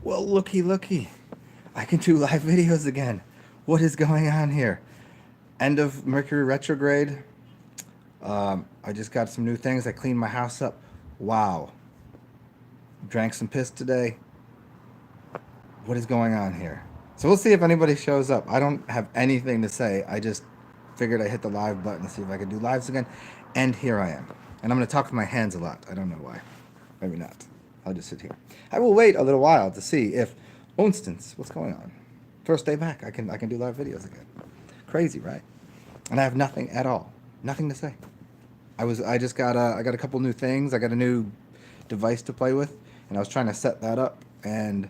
Well, looky, looky. I can do live videos again. What is going on here? End of Mercury retrograde. I just got some new things. I cleaned my house up. Wow. Drank some piss today. What is going on here? So we'll see if anybody shows up. I don't have anything to say. I just figured I hit the live button to see if I could do lives again. And here I am. And I'm going to talk with my hands a lot. I don't know why. Maybe not. I'll just sit here. I will wait a little while to see if, oh instance, what's going on? First day back, I can do live videos again. Crazy, right? And I have nothing at all. Nothing to say. I got a couple new things. I got a new device to play with, and I was trying to set that up, and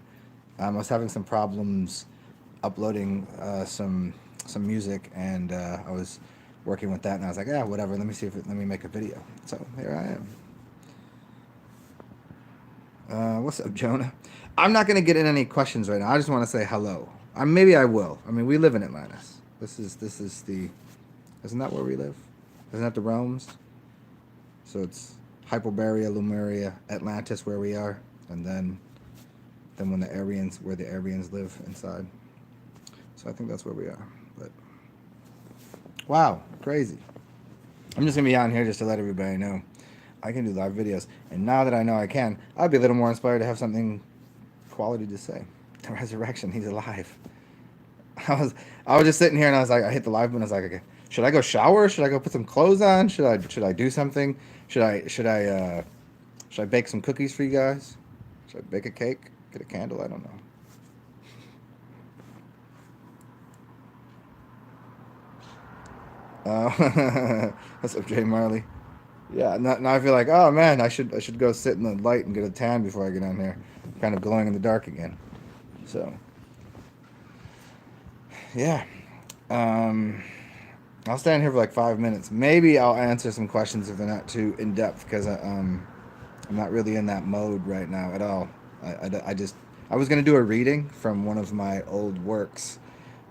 I was having some problems uploading some music, and I was working with that, and I was like, yeah, whatever. Let me make a video. So here I am. What's up, Jonah? I'm not gonna get in any questions right now. I just want to say hello. Maybe I will. I mean, we live in Atlantis. This is the. Isn't that where we live? Isn't that the realms? So it's Hyperborea, Lemuria, Atlantis, where we are, and then when the Aryans, where the Aryans live inside. So I think that's where we are. But wow, crazy. I'm just gonna be on here just to let everybody know I can do live videos. And now that I know I can, I'll be a little more inspired to have something quality to say. The resurrection, he's alive. I was I was just sitting here and I was like, I hit the live button. I was like, okay, should I go shower? Should I go put some clothes on? Should I do something? Should I bake some cookies for you guys? Should I bake a cake? Get a candle? I don't know. What's up, Jay Marley? Yeah, now I feel like, oh man, I should go sit in the light and get a tan before I get on here. I'm kind of glowing in the dark again. So yeah, um, I'll stand here for like 5 minutes. Maybe I'll answer some questions if they're not too in depth because I'm not really in that mode right now at all. I just I was gonna do a reading from one of my old works,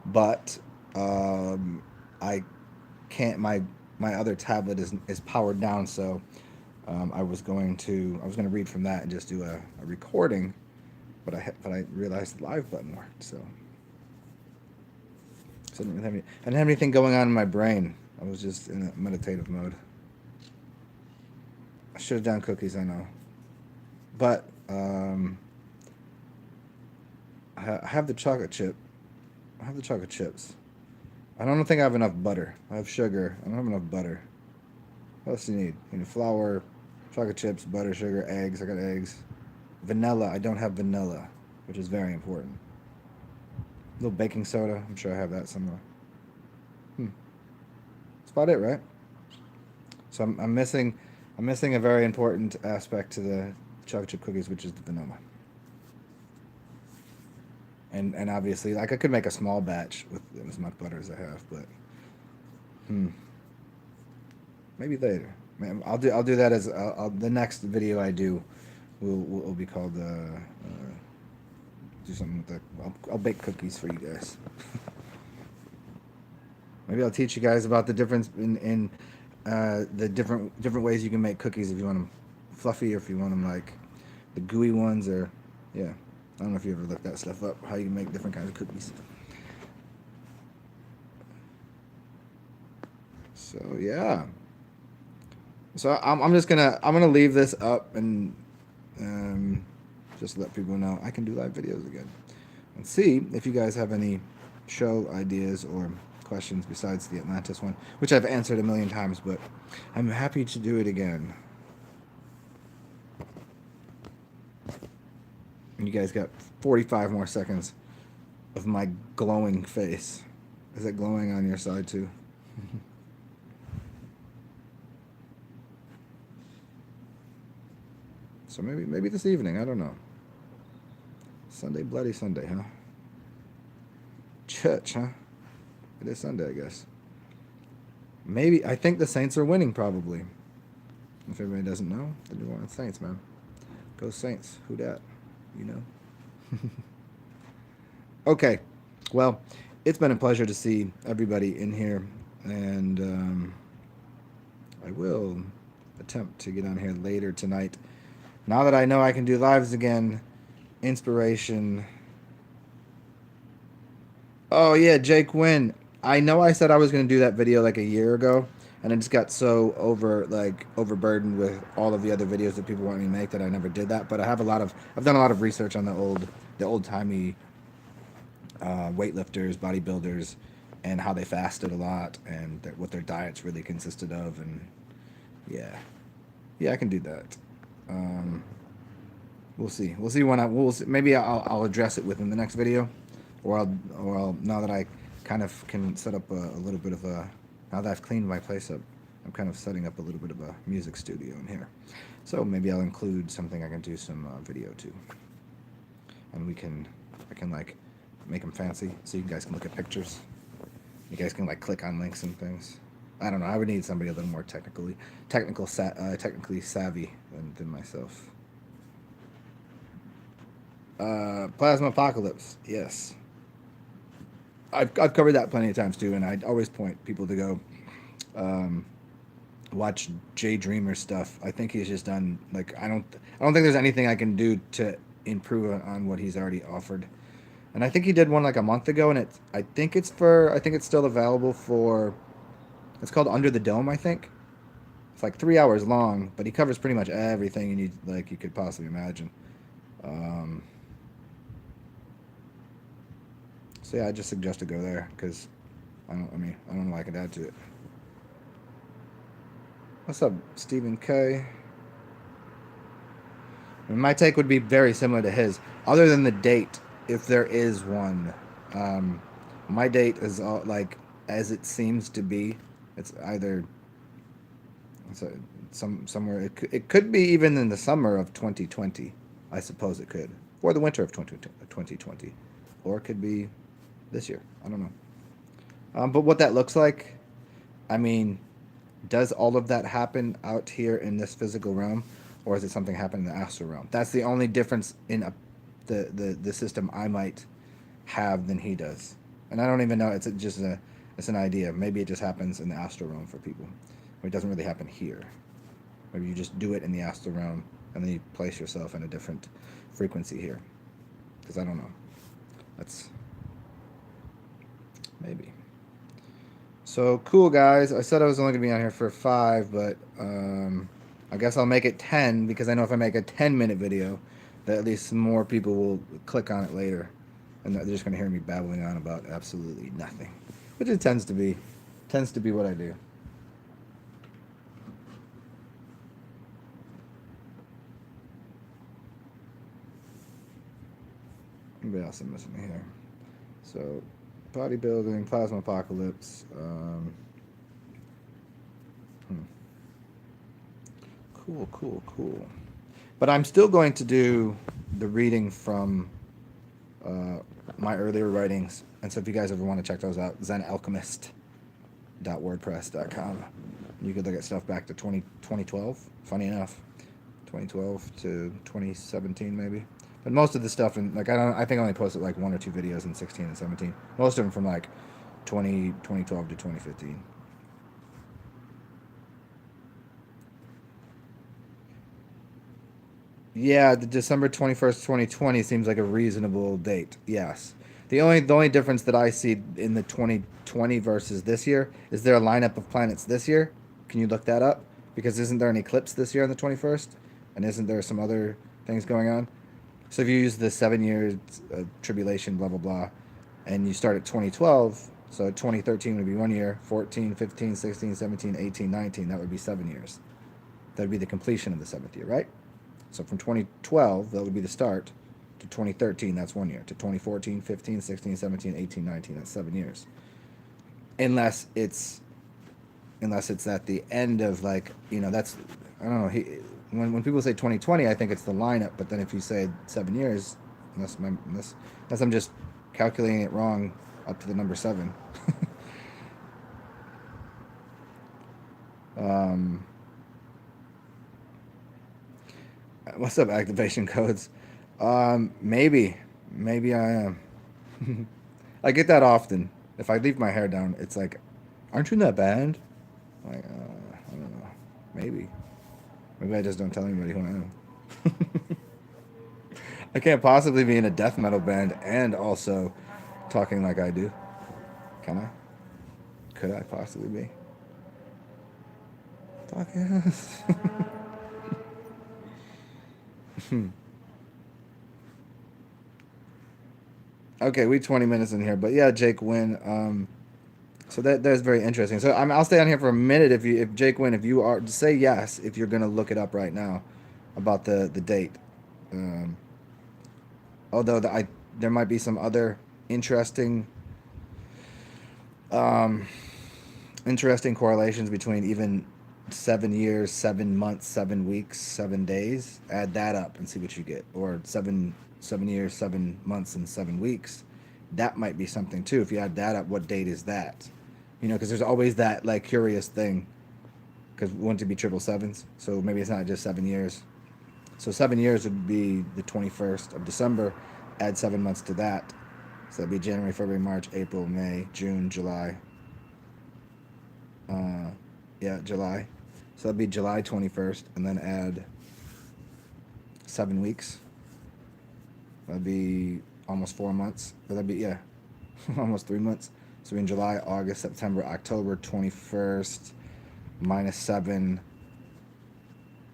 but um, I can't. My other tablet is powered down, so I was gonna read from that and just do a recording, but I realized the live button worked, so I didn't have anything going on in my brain. I was just in a meditative mode. I should have done cookies, I know, but I have the chocolate chip. I have the chocolate chips. I don't think I have enough butter. I have sugar. I don't have enough butter. What else do you need? You need flour, chocolate chips, butter, sugar, eggs. I got eggs. Vanilla. I don't have vanilla, which is very important. A little baking soda. I'm sure I have that somewhere. Hmm. That's about it, right? So I'm missing a very important aspect to the chocolate chip cookies, which is the vanilla. And obviously, like I could make a small batch with as much butter as I have, but hmm, maybe later. I'll do that as the next video I do will be called do something with the I'll bake cookies for you guys. Maybe I'll teach you guys about the difference in the different ways you can make cookies if you want them fluffy or if you want them like the gooey ones or yeah. I don't know if you ever looked that stuff up. How you can make different kinds of cookies. So yeah. So I'm gonna leave this up and um, just let people know I can do live videos again and see if you guys have any show ideas or questions besides the Atlantis one, which I've answered a million times, but I'm happy to do it again. And you guys got 45 more seconds of my glowing face. Is it glowing on your side too? So maybe this evening. I don't know. Sunday, Bloody Sunday, huh? Church, huh? It is Sunday, I guess. Maybe I think the Saints are winning. Probably. If everybody doesn't know, the New Orleans Saints, man. Go Saints. Who dat? You know. Okay. Well, it's been a pleasure to see everybody in here, and I will attempt to get on here later tonight. Now that I know I can do lives again, Inspiration. Oh yeah, Jake Wynn. I know I said I was gonna do that video like a year ago, and I just got so overburdened with all of the other videos that people want me to make that I never did that. But I've done a lot of research on the old timey weightlifters, bodybuilders, and how they fasted a lot and what their diets really consisted of. And yeah, yeah, I can do that. Um, we'll see. We'll see when we'll see. Maybe I'll address it within the next video, or I'll now that I kind of can set up a little bit of a now that I've cleaned my place up, I'm kind of setting up a little bit of a music studio in here. So maybe I'll include something I can do some video to, and I can like make them fancy so you guys can look at pictures. You guys can like click on links and things. I don't know. I would need somebody a little more technically savvy than myself. Plasma Apocalypse. Yes, I've covered that plenty of times too, and I always point people to go watch Jay Dreamer stuff. I think he's just done like I don't think there's anything I can do to improve on what he's already offered. And I think he did one like a month ago, and I think it's still available for. It's called Under the Dome, I think. It's like 3 hours long, but he covers pretty much everything you could possibly imagine. Um, so yeah, I just suggest to go there because I don't know what I could add to it. What's up, Stephen K? I mean, my take would be very similar to his, other than the date, if there is one. Um, my date is all, like as it seems to be. It's either it's a, somewhere. It could be even in the summer of 2020. I suppose it could, or the winter of 2020, or it could be this year. I don't know. But what that looks like, I mean, does all of that happen out here in this physical realm, or is it something happening in the astral realm? That's the only difference in the system I might have than he does. And I don't even know. It's an idea. Maybe it just happens in the astral realm for people. It doesn't really happen here. Maybe you just do it in the astral realm, and then you place yourself in a different frequency here. Because I don't know. That's maybe. So cool, guys. I said I was only gonna be on here for 5, but I guess I'll make it 10 because I know if I make a 10-minute video, that at least more people will click on it later, and they're just gonna hear me babbling on about absolutely nothing, which it tends to be what I do. What else am missing here? So, bodybuilding, plasma apocalypse. Hmm. Cool, cool, cool. But I'm still going to do the reading from uh, my earlier writings. And so if you guys ever want to check those out, zenalchemist.wordpress.com. You could look at stuff back to 2012. Funny enough, 2012 to 2017 maybe. But most of the stuff in like I think I only posted like 1 or 2 videos in 16 and 17. Most of them from like 2012 to 2015. Yeah, the December 21st, 2020 seems like a reasonable date. Yes. The only difference that I see in the 2020 versus this year is there a lineup of planets this year? Can you look that up? Because isn't there an eclipse this year on the 21st? And isn't there some other things going on? So if you use the 7 years tribulation, blah, blah, blah, and you start at 2012, so 2013 would be 1 year, 14, 15, 16, 17, 18, 19, that would be 7 years. That would be the completion of the 7th year, right? So from 2012, that would be the start, to 2013, that's 1 year, to 2014, 15, 16, 17, 18, 19, that's 7 years. Unless it's at the end of like, that's, I don't know, when people say 2020, I think it's the lineup, but then if you say 7 years, unless I'm just calculating it wrong up to the number 7. um, what's up, activation codes? Maybe I am. I get that often. If I leave my hair down, it's like, aren't you in that band? Like, I don't know. Maybe I just don't tell anybody who I am. I can't possibly be in a death metal band and also talking like I do. Can I? Could I possibly be? Fuck yes. Okay, we 20 minutes in here, but yeah, Jake Wynn. So that's very interesting. So I'll stay on here for a minute if Jake Wynn, if you are say yes if you're gonna look it up right now about the date. Um, although there might be some other interesting um, interesting correlations between even 7 years, 7 months, 7 weeks, 7 days. Add that up and see what you get. Or 7 years, 7 months, and 7 weeks. That might be something too. If you add that up, what date is that? Because there's always that like curious thing. Because wouldn't it be triple sevens? So maybe it's not just 7 years. So 7 years would be the 21st of December. Add 7 months to that. So that'd be January, February, March, April, May, June, July. Uh, yeah, July. So that'd be July 21st, and then add 7 weeks. That'd be almost 4 months. Or that'd be, yeah, almost 3 months. So in July, August, September, October 21st, minus 7,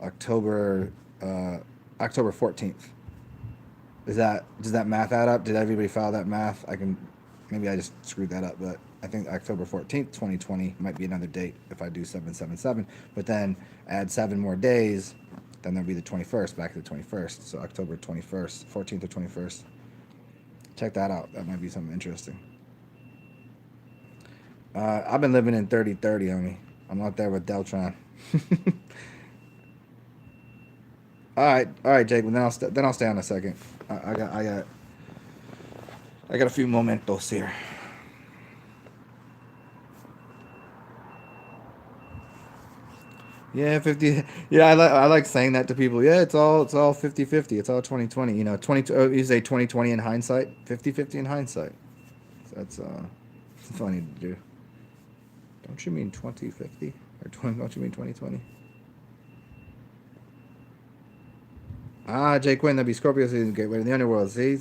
October, October 14th. Does that math add up? Did everybody follow that math? Maybe I just screwed that up, but I think October 14th, 2020 might be another date if I do 777. But then add 7 more days, then there'll be the 21st, back to the 21st. So October 21st, 14th or 21st. Check that out. That might be something interesting. I've been living in 3030, homie. I'm out there with Deltron. All right, Jake. Well, then I'll stay on a second. I got a few momentos here. Yeah, 50. Yeah, I like saying that to people. Yeah, it's all 50-50. It's all 2020. 20 you say 2020 in hindsight, 50-50 in hindsight. That's funny to do. Don't you mean 2050 or 20, don't you mean 2020? Ah, Jake Quinn, that'd be Scorpio season, gateway to the underworld. See?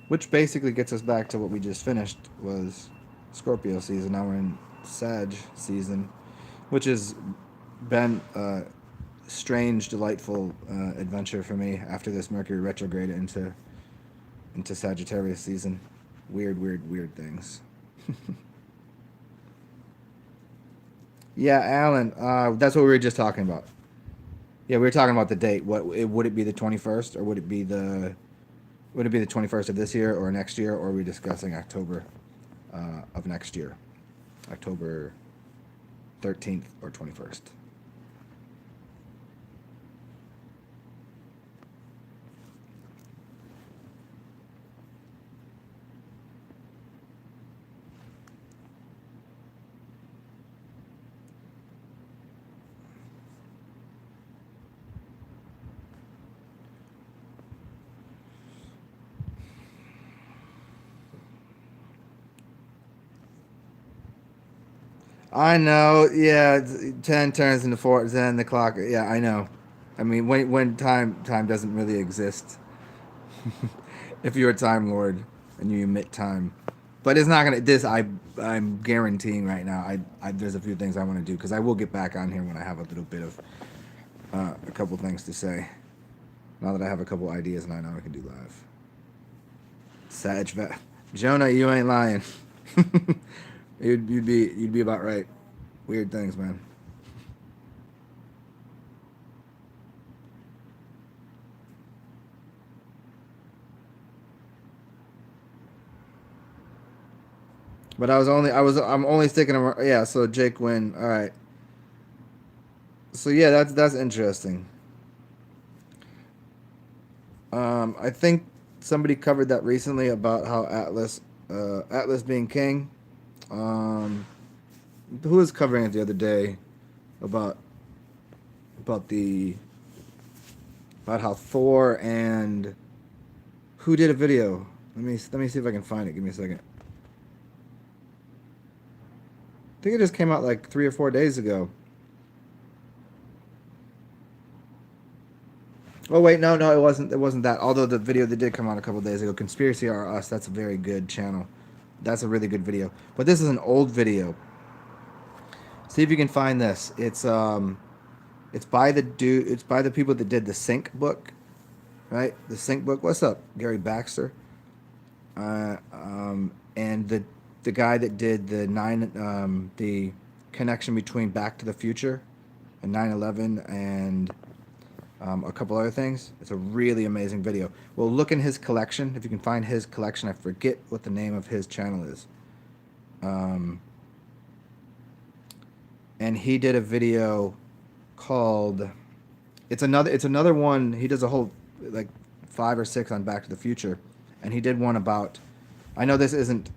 Which basically gets us back to what we just finished was Scorpio season. Now we're in Sag season, which has been a strange, delightful adventure for me after this Mercury retrograde into Sagittarius season. Weird, weird, weird things. Yeah, Alan, that's what we were just talking about. Yeah, we were talking about the date. Would it be the 21st, or would it be the 21st of this year or next year, or are we discussing October of next year, October 13th or 21st? I know. Yeah, 10 turns into 4, then the clock. Yeah, I know. I mean, when time doesn't really exist. If you're a time lord and you emit time, but it's not gonna. I'm guaranteeing right now. There's a few things I want to do because I will get back on here when I have a little bit of a couple things to say. Now that I have a couple ideas and I know I can do live. Jonah, you ain't lying. You'd be about right. Weird things, man. But I'm only sticking around. Yeah, so Jake win. All right. So yeah, that's interesting. I think somebody covered that recently about how Atlas being king. Um, who was covering it the other day about about the about how Thor and who did a video? Let me see if I can find it. Give me a second. I think it just came out like 3 or 4 days ago. Oh wait, no, no, it wasn't. It wasn't that. Although the video that did come out a couple days ago, "Conspiracy Are Us." That's a very good channel. That's a really good video. But this is an old video. See if you can find this. It's by the dude. It's by the people that did the Sync book, right? The Sync book. What's up, Gary Baxter? And the guy that did the connection between Back to the Future and 9/11 and a couple other things. It's a really amazing video. Well, look in his collection if you can find his collection. I forget what the name of his channel is. And he did a video called it's another one. He does a whole like 5 or 6 on Back to the Future, and he did one about. I know this isn't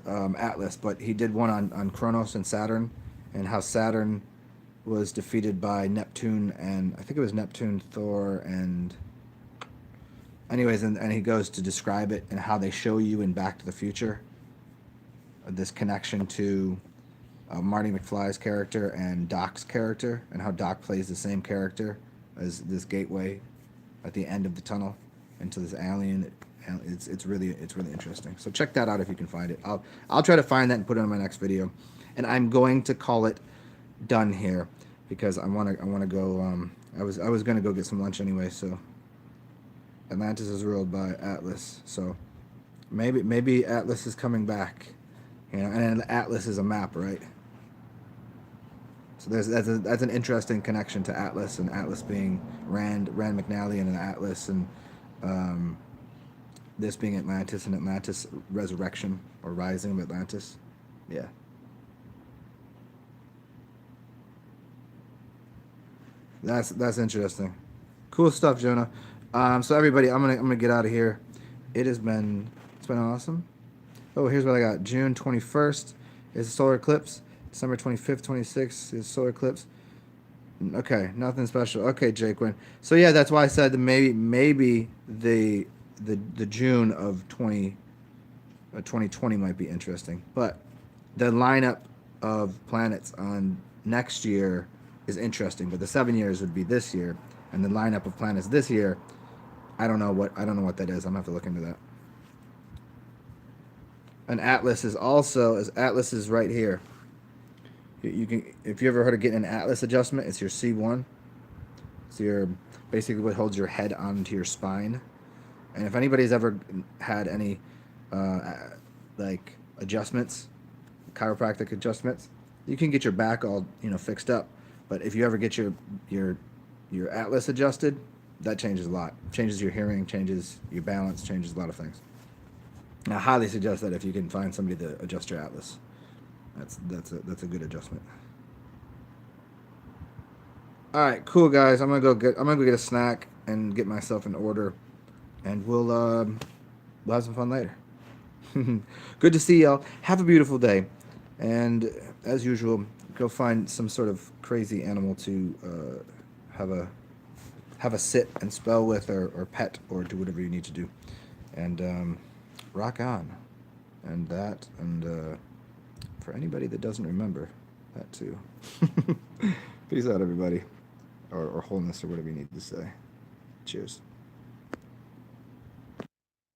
Atlas, but he did one on Kronos and Saturn, and how Saturn was defeated by Neptune, and I think it was Neptune, Thor, and anyways, and he goes to describe it and how they show you in Back to the Future this connection to Marty McFly's character and Doc's character, and how Doc plays the same character as this gateway at the end of the tunnel into this alien. It's really interesting. So check that out if you can find it. I'll try to find that and put it on my next video, and I'm going to call it done here because I want to go. I was gonna go get some lunch anyway. So Atlantis is ruled by Atlas. So maybe Atlas is coming back. You know, and Atlas is a map, right? So that's an interesting connection to Atlas, and Atlas being Rand McNally, and an Atlas, and this being Atlantis, and Atlantis resurrection or rising of Atlantis. Yeah. That's interesting. Cool stuff, Jonah. So everybody, I'm gonna get out of here. It's been awesome. Oh, here's what I got. June 21st is a solar eclipse. December 25th, 26th is solar eclipse. Okay, nothing special. Okay, Jake Wynn. So yeah, that's why I said that maybe the June of 2020 might be interesting. But the lineup of planets on next year is interesting. But the 7 years would be this year, and the lineup of planets this year, I don't know what that is. I'm gonna have to look into that. And Atlas is Atlas is right here. You can, if you ever heard of getting an Atlas adjustment, it's your C1. It's your basically what holds your head onto your spine. And if anybody's ever had any like adjustments, chiropractic adjustments, you can get your back all fixed up. But if you ever get your Atlas adjusted, that changes a lot. Changes your hearing, changes your balance, changes a lot of things. I highly suggest that if you can find somebody to adjust your Atlas, that's a good adjustment. All right, cool guys. I'm gonna go get a snack and get myself in order, and we'll have some fun later. Good to see y'all. Have a beautiful day, and as usual, go find some sort of crazy animal to have a sit and spell with, or pet, or do whatever you need to do, and rock on. And for anybody that doesn't remember, that too. Peace out, everybody, or wholeness, or whatever you need to say. Cheers.